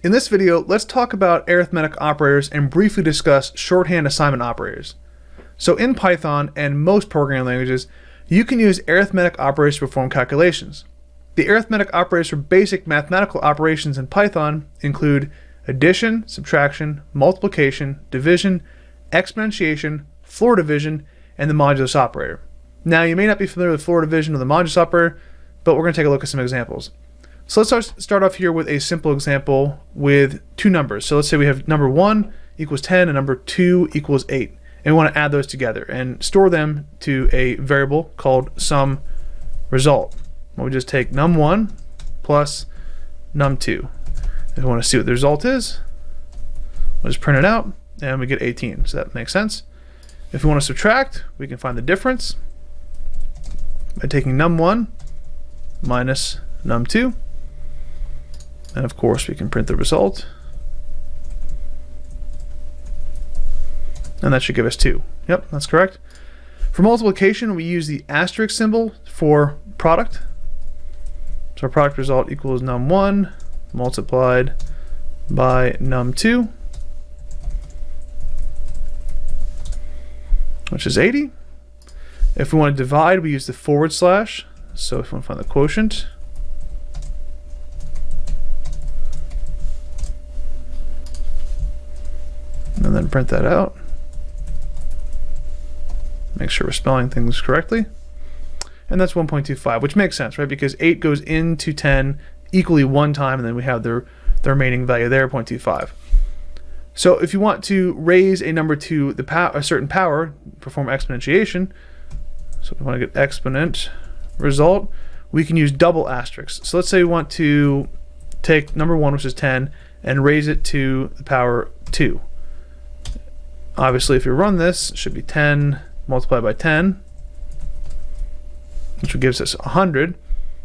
In this video, let's talk about arithmetic operators and briefly discuss shorthand assignment operators. So in Python and most programming languages, you can use arithmetic operators to perform calculations. The arithmetic operators for basic mathematical operations in Python include addition, subtraction, multiplication, division, exponentiation, floor division, and the modulus operator. Now, you may not be familiar with floor division or the modulus operator, but we're going to take a look at some examples. So let's start off here with a simple example with two numbers. So let's say we have number 1 equals 10 and number 2 equals 8. And we want to add those together and store them to a variable called sum result. Well, we just take num1 plus num2. If we want to see what the result is, we'll just print it out and we get 18. So that makes sense. If we want to subtract, we can find the difference by taking num1 minus num2. And of course, we can print the result. And that should give us 2. Yep, that's correct. For multiplication, we use the asterisk symbol for product. So our product result equals num1 multiplied by num2, which is 80. If we want to divide, we use the forward slash. So if we want to find the quotient, and then print that out. Make sure we're spelling things correctly. And that's 1.25, which makes sense, right? Because 8 goes into 10 equally one time, and then we have the remaining value there, 0.25. So if you want to raise a number to a certain power, perform exponentiation. So if we want to get exponent result, we can use double asterisks. So let's say we want to take number 1, which is 10, and raise it to the power 2. Obviously, if you run this, it should be 10 multiplied by 10, which gives us 100.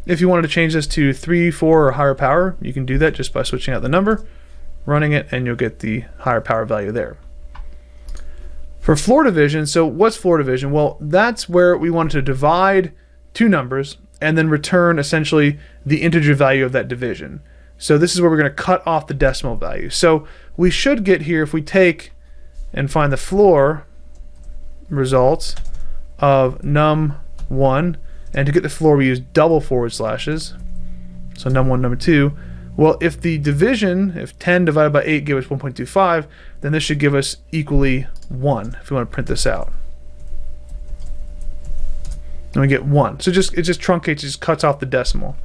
If you wanted to change this to 3, 4, or higher power, you can do that just by switching out the number, running it, and you'll get the higher power value there. For floor division, so what's floor division? Well, that's where we wanted to divide two numbers and then return essentially the integer value of that division. So this is where we're going to cut off the decimal value. So we should get here, if we take and find the floor results of num1, and to get the floor we use double forward slashes, so num1, num2. Well, if the division, if 10 divided by 8 gave us 1.25, then this should give us equally 1 if we want to print this out. And we get 1. So it just truncates, it just cuts off the decimal.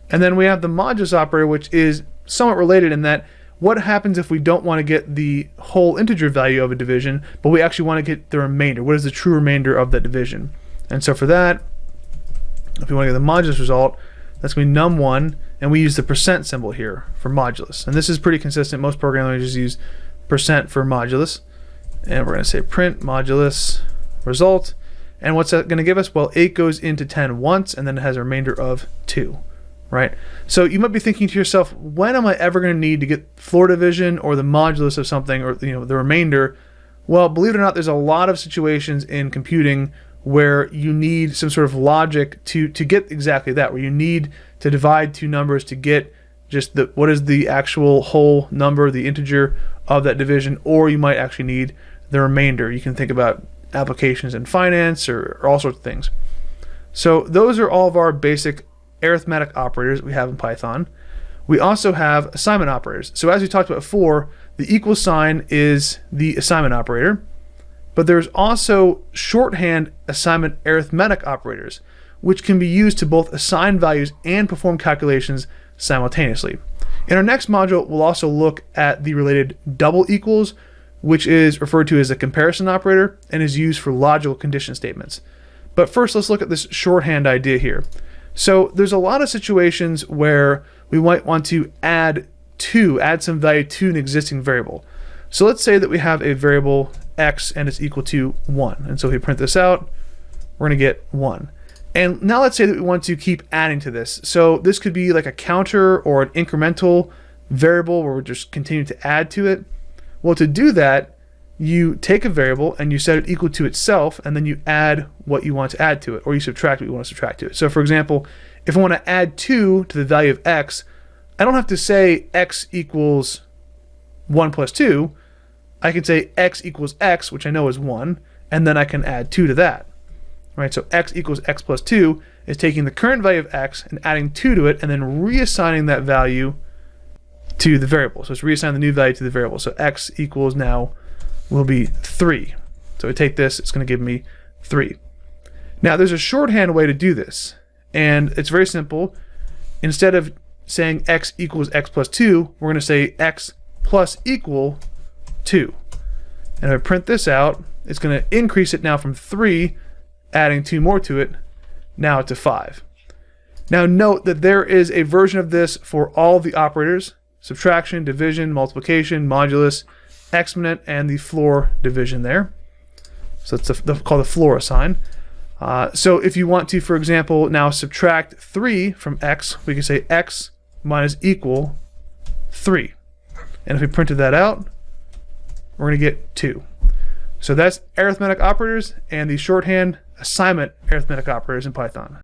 And then we have the modulus operator, which is somewhat related in that what happens if we don't want to get the whole integer value of a division, but we actually want to get the remainder? What is the true remainder of that division? And so for that, if we want to get the modulus result, that's going to be num1, and we use the percent symbol here for modulus. And this is pretty consistent. Most programming languages use percent for modulus. And we're going to say print modulus result. And what's that going to give us? Well, 8 goes into 10 once, and then it has a remainder of 2. Right? So you might be thinking to yourself, when am I ever going to need to get floor division or the modulus of something, or the remainder? Well, believe it or not, there's a lot of situations in computing where you need some sort of logic to get exactly that, where you need to divide two numbers to get just what is the actual whole number, the integer of that division, or you might actually need the remainder. You can think about applications in finance or all sorts of things. So those are all of our basic arithmetic operators we have in Python. We also have assignment operators. So as we talked about before, the equal sign is the assignment operator, but there's also shorthand assignment arithmetic operators, which can be used to both assign values and perform calculations simultaneously. In our next module, we'll also look at the related double equals, which is referred to as a comparison operator and is used for logical condition statements. But first, let's look at this shorthand idea here. So there's a lot of situations where we might want to add some value to an existing variable. So let's say that we have a variable x and it's equal to 1. And so if we print this out, we're going to get 1. And now let's say that we want to keep adding to this. So this could be like a counter or an incremental variable where we're just continuing to add to it. Well, to do that, you take a variable and you set it equal to itself, and then you add what you want to add to it, or you subtract what you want to subtract to it. So for example, if I want to add 2 to the value of x, I don't have to say x equals 1 plus 2. I can say x equals x, which I know is 1, and then I can add 2 to that. Right? So x equals x plus 2 is taking the current value of x and adding 2 to it, and then reassigning that value to the variable. So it's reassigning the new value to the variable. So x equals now will be 3. So I take this, it's going to give me 3. Now there's a shorthand way to do this, and it's very simple. Instead of saying x equals x plus 2, we're going to say x plus equal 2. And if I print this out, it's going to increase it now from 3, adding 2 more to it, now to 5. Now note that there is a version of this for all the operators: subtraction, division, multiplication, modulus, exponent, and the floor division there. So it's called the floor assign. So if you want to, for example, now subtract 3 from x, we can say x minus equal 3. And if we printed that out, we're going to get 2. So that's arithmetic operators and the shorthand assignment arithmetic operators in Python.